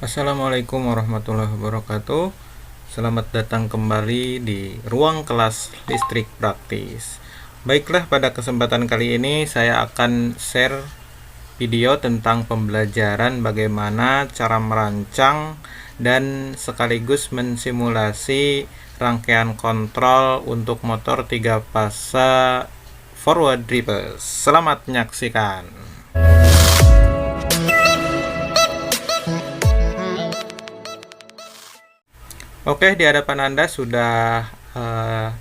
Assalamualaikum warahmatullahi wabarakatuh. Selamat datang kembali di ruang kelas listrik praktis. Baiklah, pada kesempatan kali ini saya akan share video tentang pembelajaran bagaimana cara merancang dan sekaligus mensimulasi rangkaian kontrol untuk motor 3 fase forward reverse. Selamat menyaksikan. Oke, di hadapan Anda sudah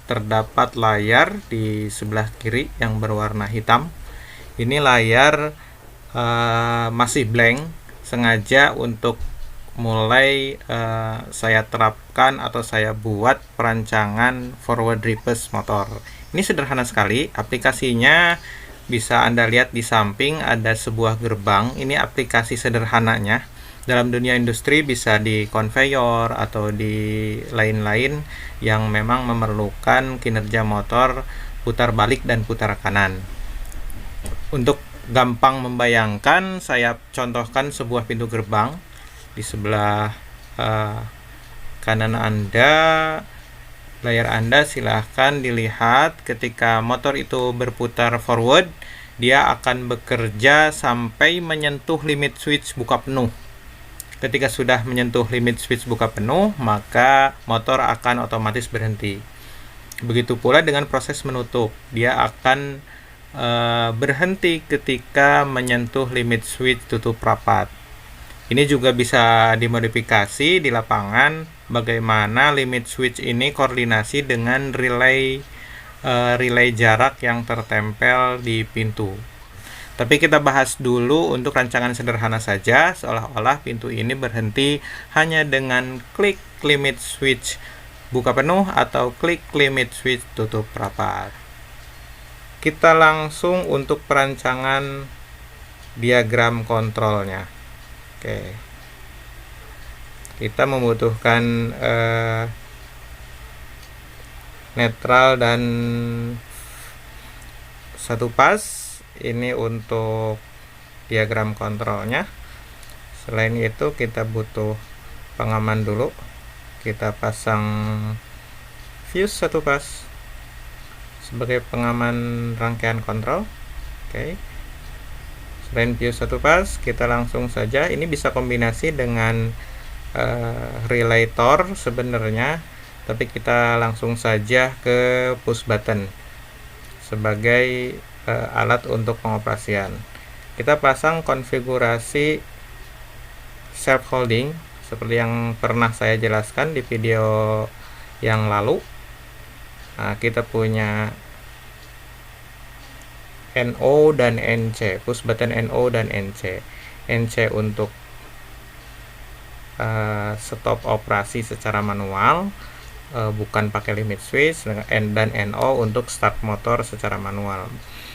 terdapat layar di sebelah kiri yang berwarna hitam. Ini layar masih blank, sengaja untuk mulai saya terapkan atau saya buat perancangan forward reverse motor. Ini sederhana sekali, aplikasinya bisa Anda lihat di samping ada sebuah gerbang. Ini aplikasi sederhananya. Dalam dunia industri bisa di konveyor atau di lain-lain yang memang memerlukan kinerja motor putar balik dan putar kanan. Untuk gampang membayangkan, saya contohkan sebuah pintu gerbang. Di sebelah kanan Anda, layar Anda silahkan dilihat ketika motor itu berputar forward, dia akan bekerja sampai menyentuh limit switch buka penuh. Ketika sudah menyentuh limit switch buka penuh, maka motor akan otomatis berhenti. Begitu pula dengan proses menutup, dia akan berhenti ketika menyentuh limit switch tutup rapat. Ini juga bisa dimodifikasi di lapangan, bagaimana limit switch ini koordinasi dengan relay jarak yang tertempel di pintu. Tapi kita bahas dulu untuk rancangan sederhana saja, seolah-olah pintu ini berhenti hanya dengan klik limit switch buka penuh atau klik limit switch tutup rapat. Kita langsung untuk perancangan diagram kontrolnya. Oke. Kita membutuhkan netral dan satu pas. Ini untuk diagram kontrolnya. Selain itu kita butuh pengaman dulu. Kita pasang fuse satu pas sebagai pengaman rangkaian kontrol. Oke. Selain fuse satu pas, kita langsung saja, ini bisa kombinasi dengan relator sebenarnya, tapi kita langsung saja ke push button sebagai alat untuk pengoperasian. Kita pasang konfigurasi self holding seperti yang pernah saya jelaskan di video yang lalu. Nah, kita punya NO dan NC, push button NO dan NC. NC untuk stop operasi secara manual, bukan pakai limit switch, dan NO untuk start motor secara manual.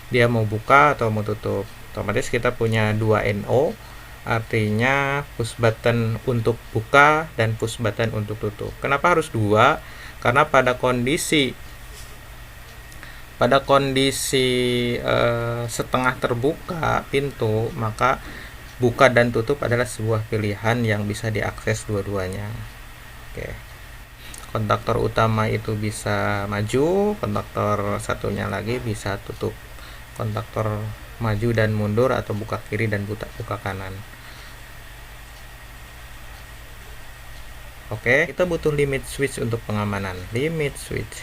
Dia mau buka atau mau tutup. Otomatis kita punya 2 NO, artinya push button untuk buka dan push button untuk tutup. Kenapa harus 2? Karena pada kondisi setengah terbuka pintu, maka buka dan tutup adalah sebuah pilihan yang bisa diakses dua-duanya. Oke. Kontaktor utama itu bisa maju, kontaktor satunya lagi bisa tutup. Kontaktor maju dan mundur atau buka kiri dan buka kanan. Oke, kita butuh limit switch untuk pengamanan. Limit switch.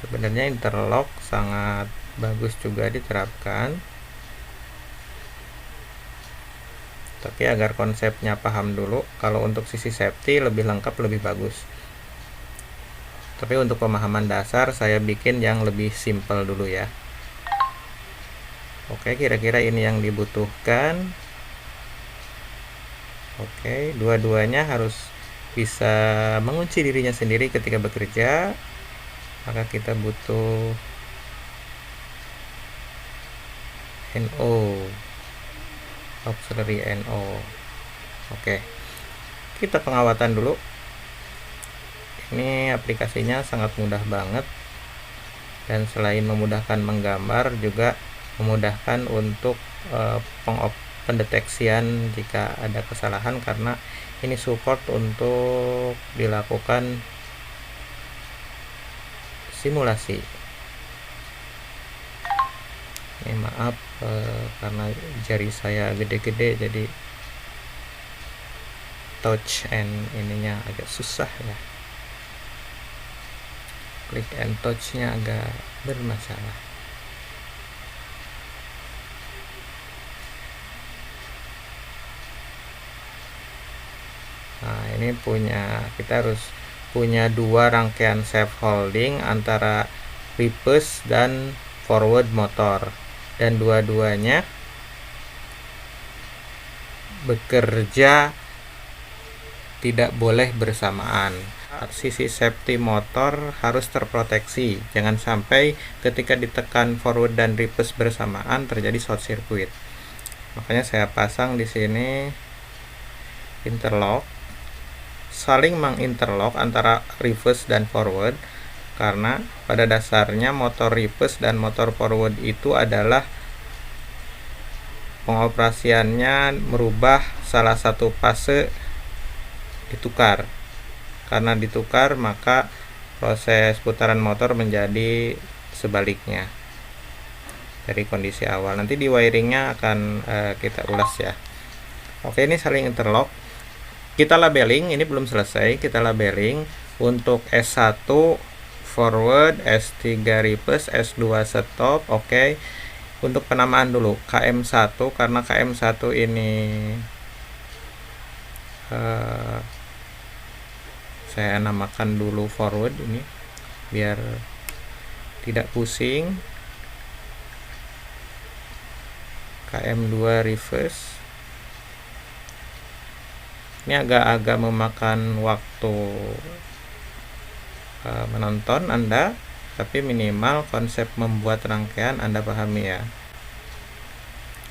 Sebenarnya interlock sangat bagus juga diterapkan. Tapi agar konsepnya paham dulu, kalau untuk sisi safety lebih lengkap, lebih bagus. Tapi untuk pemahaman dasar saya bikin yang lebih simple dulu ya. Oke, kira-kira ini yang dibutuhkan. Oke, dua-duanya harus bisa mengunci dirinya sendiri ketika bekerja. Maka kita butuh NO, auxiliary NO. Oke, kita pengawatan dulu. Ini aplikasinya sangat mudah banget, dan selain memudahkan menggambar juga memudahkan untuk pendeteksian jika ada kesalahan, karena ini support untuk dilakukan simulasi. Ini maaf karena jari saya gede-gede jadi touch and ininya agak susah ya, click and touch nya agak bermasalah. Nah, ini kita harus punya dua rangkaian safe holding antara reverse dan forward motor, dan dua-duanya bekerja tidak boleh bersamaan. Sisi safety motor harus terproteksi, jangan sampai ketika ditekan forward dan reverse bersamaan terjadi short circuit. Makanya saya pasang di sini interlock, saling menginterlock antara reverse dan forward, karena pada dasarnya motor reverse dan motor forward itu adalah pengoperasiannya merubah salah satu fase ditukar. Karena ditukar maka proses putaran motor menjadi sebaliknya dari kondisi awal. Nanti di wiringnya akan kita ulas ya. Oke, ini saling interlock. Kita labeling, ini belum selesai. Kita labeling untuk S1 forward, S3 reverse, S2 stop. Oke. Untuk penamaan dulu KM1, karena KM1 ini saya namakan dulu forward ini biar tidak pusing. KM2 reverse. Ini agak-agak memakan waktu menonton Anda, tapi minimal konsep membuat rangkaian Anda pahami ya.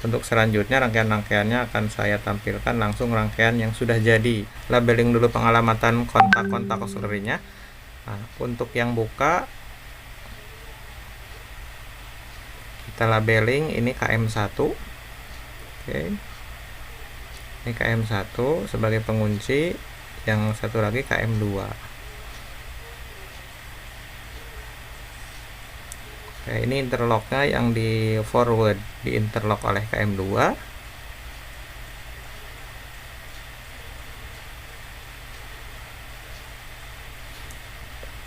Untuk selanjutnya rangkaian-rangkaiannya akan saya tampilkan langsung rangkaian yang sudah jadi. Labeling dulu pengalamatan kontak-kontak auxiliary-nya. Nah, untuk yang buka kita labeling ini KM1. Oke. Ini KM1 sebagai pengunci, yang satu lagi KM2. Oke, ini interlocknya yang di forward di interlock oleh KM2.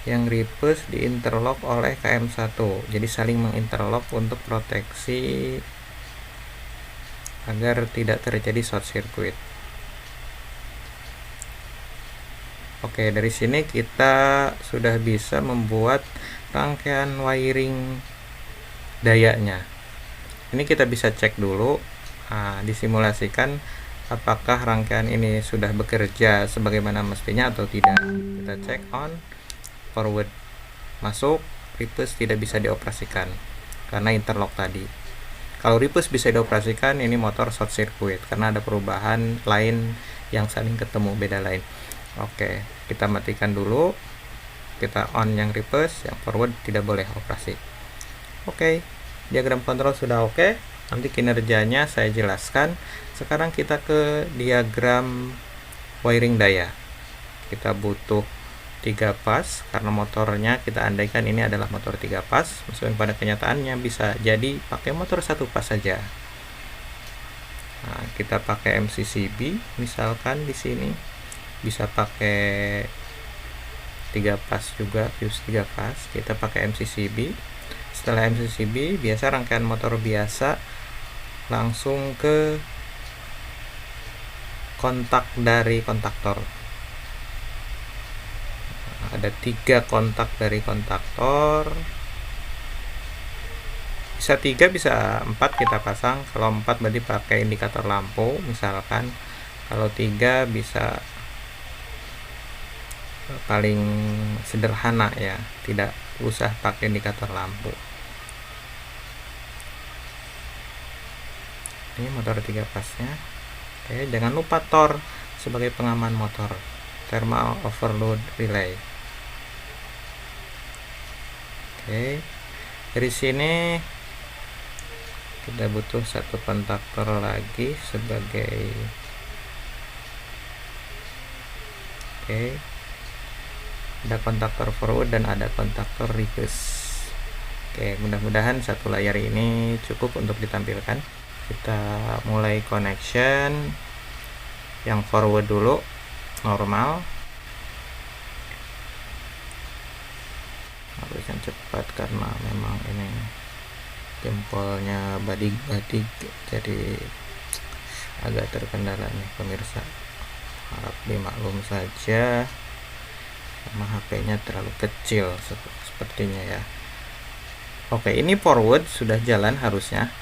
Yang reverse di interlock oleh KM1. Jadi saling menginterlock untuk proteksi agar tidak terjadi short circuit. Oke, dari sini kita sudah bisa membuat rangkaian wiring dayanya. Ini kita bisa cek dulu, disimulasikan apakah rangkaian ini sudah bekerja sebagaimana mestinya atau tidak. Kita cek on, forward masuk, reverse tidak bisa dioperasikan karena interlock tadi. Kalau reverse bisa dioperasikan, ini motor short circuit karena ada perubahan lain yang saling ketemu, beda lain. Oke, kita matikan dulu. Kita on yang reverse, yang forward tidak boleh operasi. Oke, diagram kontrol sudah oke. Nanti kinerjanya saya jelaskan. Sekarang kita ke diagram wiring daya. Kita butuh 3 pas karena motornya kita andaikan ini adalah motor 3 pas. Meskipun pada kenyataannya bisa jadi pakai motor 1 pas saja. Nah, kita pakai MCCB misalkan di sini. Bisa pakai 3 pas juga, fuse 3 pas. Kita pakai MCCB. Setelah MCCB, biasa rangkaian motor biasa langsung ke kontak dari kontaktor. Ada 3 kontak dari kontaktor. Bisa 3, bisa 4 kita pasang. Kalau 4 berarti pakai indikator lampu misalkan. Kalau 3 bisa paling sederhana ya, tidak usah pakai indikator lampu. Ini motor 3 pasnya. Oke, jangan lupa TOR sebagai pengaman motor, thermal overload relay. Oke, dari sini Kita butuh satu kontaktor lagi sebagai ada kontaktor forward dan ada kontaktor reverse. Mudah-mudahan satu layar ini cukup untuk ditampilkan. Kita mulai connection. Yang forward dulu normal, harus yang cepat karena memang ini jempolnya badik-badik, jadi agak terkendala nih pemirsa. Harap dimaklum saja, sama HP-nya terlalu kecil sepertinya ya. Oke, ini forward sudah jalan harusnya.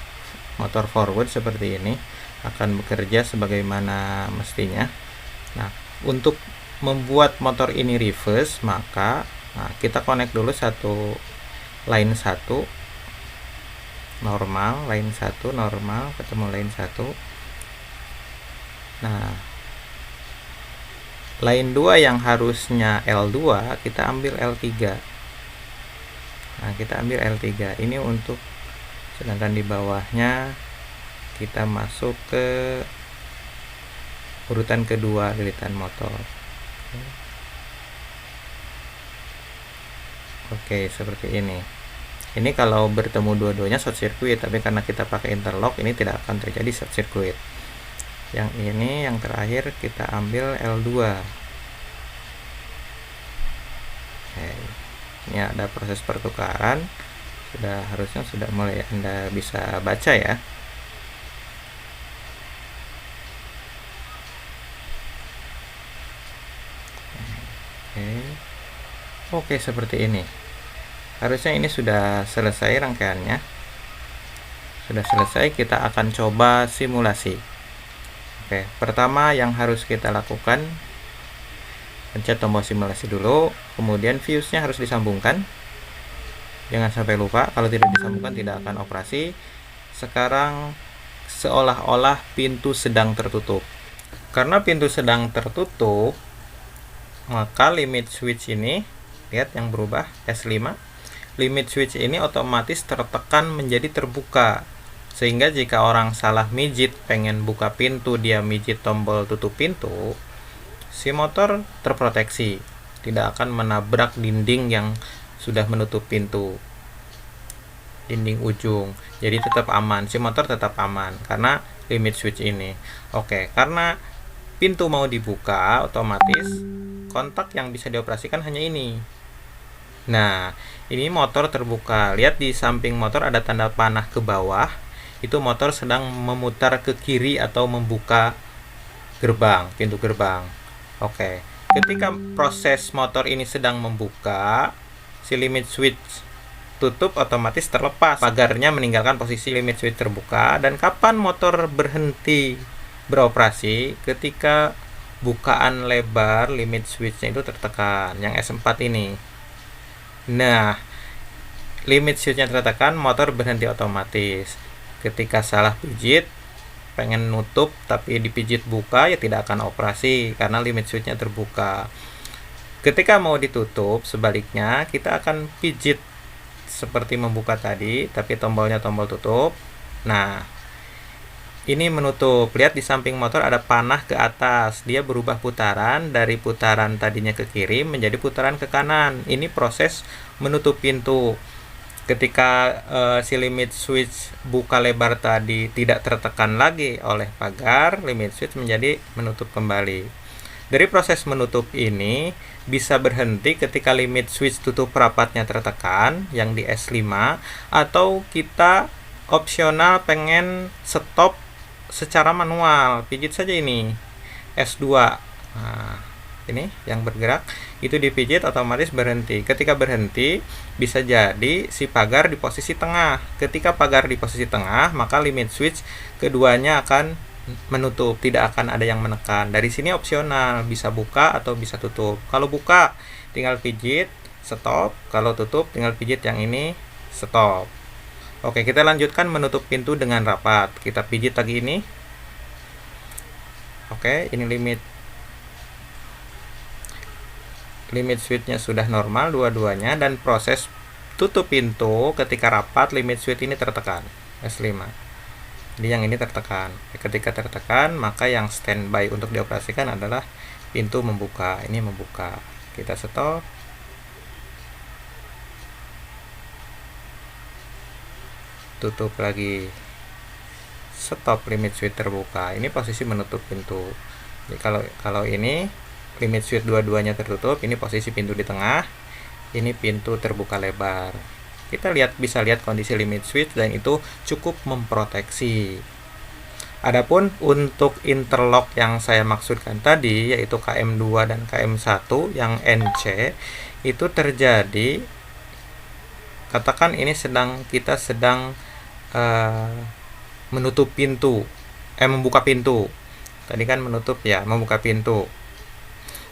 Motor forward seperti ini akan bekerja sebagaimana mestinya. Nah, untuk membuat motor ini reverse, maka kita connect dulu satu line 1 normal, line 1 normal ketemu line 1. Nah, line 2 yang harusnya L2 kita ambil L3. Nah, kita ambil L3 ini untuk, sedangkan di bawahnya kita masuk ke urutan kedua lilitan motor. Oke, seperti ini. Ini kalau bertemu dua-duanya short circuit, tapi karena kita pakai interlock ini tidak akan terjadi short circuit. Yang ini yang terakhir kita ambil L2. Oke. Ini ada proses pertukaran. Harusnya sudah mulai Anda bisa baca ya. Oke, seperti ini. Harusnya ini sudah selesai rangkaiannya. Sudah selesai, kita akan coba simulasi. Oke, pertama yang harus kita lakukan, pencet tombol simulasi dulu, kemudian fuse-nya harus disambungkan. Jangan sampai lupa, kalau tidak disambungkan tidak akan operasi. Sekarang seolah-olah pintu sedang tertutup. Karena pintu sedang tertutup, maka limit switch ini, lihat yang berubah S5, limit switch ini otomatis tertekan menjadi terbuka, sehingga jika orang salah mijit pengen buka pintu, dia mijit tombol tutup pintu, si motor terproteksi, tidak akan menabrak dinding yang sudah menutup pintu, dinding ujung, jadi tetap aman, si motor tetap aman karena limit switch ini. Oke, karena pintu mau dibuka, otomatis kontak yang bisa dioperasikan hanya ini. Nah, ini motor terbuka. Lihat di samping motor ada tanda panah ke bawah. Itu motor sedang memutar ke kiri atau membuka gerbang, pintu gerbang. Oke. Ketika proses motor ini sedang membuka, si limit switch tutup otomatis terlepas. Pagarnya meninggalkan posisi limit switch terbuka. Dan kapan motor berhenti beroperasi? Ketika bukaan lebar limit switchnya itu tertekan, yang S4 ini. Nah, limit switchnya tertekan, motor berhenti otomatis. Ketika salah pijit, pengen nutup tapi dipijit buka, ya tidak akan operasi karena limit switchnya terbuka. Ketika mau ditutup, sebaliknya kita akan pijit seperti membuka tadi, tapi tombolnya tombol tutup. Nah, ini menutup. Lihat di samping motor ada panah ke atas. Dia berubah putaran dari putaran tadinya ke kiri menjadi putaran ke kanan. Ini proses menutup pintu. Ketika si limit switch buka lebar tadi tidak tertekan lagi oleh pagar, limit switch menjadi menutup kembali. Dari proses menutup ini bisa berhenti ketika limit switch tutup rapatnya tertekan, yang di S5, atau kita opsional pengen stop secara manual, pijit saja ini S2. Nah, ini yang bergerak itu dipijit otomatis berhenti. Ketika berhenti bisa jadi si pagar di posisi tengah. Ketika pagar di posisi tengah, maka limit switch keduanya akan menutup, tidak akan ada yang menekan. Dari sini opsional, bisa buka atau bisa tutup. Kalau buka tinggal pijit stop, kalau tutup tinggal pijit yang ini stop. Oke, kita lanjutkan menutup pintu dengan rapat. Kita pijit lagi ini. Oke, ini limit switchnya sudah normal dua-duanya, dan proses tutup pintu ketika rapat limit switch ini tertekan S5. Jadi yang ini tertekan. Ketika tertekan, maka yang standby untuk dioperasikan adalah pintu membuka. Ini membuka. Kita stop. Tutup lagi. Stop, limit switch terbuka. Ini posisi menutup pintu. Jadi kalau ini limit switch dua-duanya tertutup, ini posisi pintu di tengah, ini pintu terbuka lebar. Kita bisa lihat kondisi limit switch dan itu cukup memproteksi. Adapun untuk interlock yang saya maksudkan tadi, yaitu KM2 dan KM1 yang NC, itu terjadi, katakan ini kita sedang menutup pintu, membuka pintu. Tadi kan menutup ya, membuka pintu.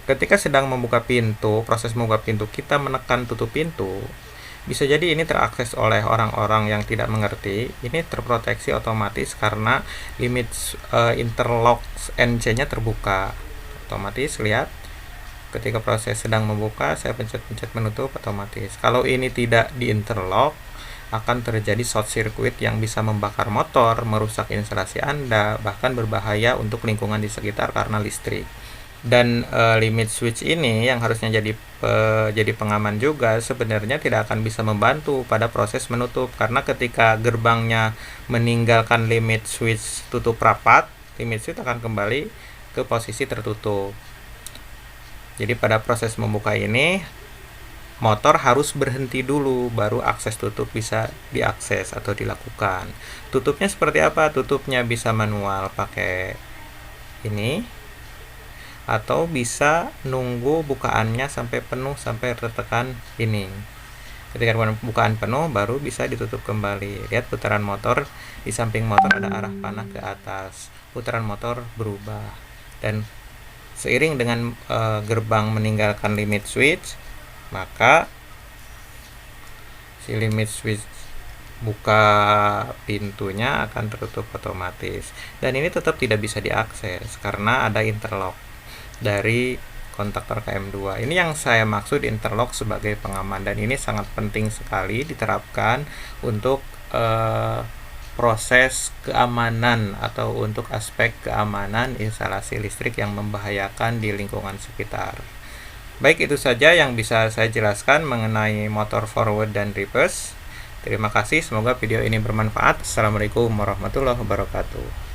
Ketika sedang membuka pintu, proses membuka pintu, kita menekan tutup pintu, bisa jadi ini terakses oleh orang-orang yang tidak mengerti. Ini terproteksi otomatis karena limit interlock NC-nya terbuka. Otomatis lihat ketika proses sedang membuka, saya pencet-pencet menutup otomatis. Kalau ini tidak di interlock, akan terjadi short circuit yang bisa membakar motor, merusak instalasi Anda, bahkan berbahaya untuk lingkungan di sekitar karena listrik. Dan limit switch ini yang harusnya jadi pengaman juga, sebenarnya tidak akan bisa membantu pada proses menutup, karena ketika gerbangnya meninggalkan limit switch tutup rapat, limit switch akan kembali ke posisi tertutup. Jadi pada proses membuka ini, motor harus berhenti dulu, baru akses tutup bisa diakses atau dilakukan. Tutupnya seperti apa? Tutupnya bisa manual pakai ini, atau bisa nunggu bukaannya sampai penuh, sampai tertekan ini. Ketika bukaan penuh, baru bisa ditutup kembali. Lihat putaran motor, di samping motor ada arah panah ke atas. Putaran motor berubah. Dan seiring dengan gerbang meninggalkan limit switch, maka si limit switch buka pintunya akan tertutup otomatis. Dan ini tetap tidak bisa diakses karena ada interlock dari kontaktor KM2. Ini yang saya maksud interlock sebagai pengaman, dan ini sangat penting sekali diterapkan untuk proses keamanan atau untuk aspek keamanan instalasi listrik yang membahayakan di lingkungan sekitar. Baik, itu saja yang bisa saya jelaskan mengenai motor forward dan reverse. Terima kasih, semoga video ini bermanfaat. Assalamualaikum warahmatullahi wabarakatuh.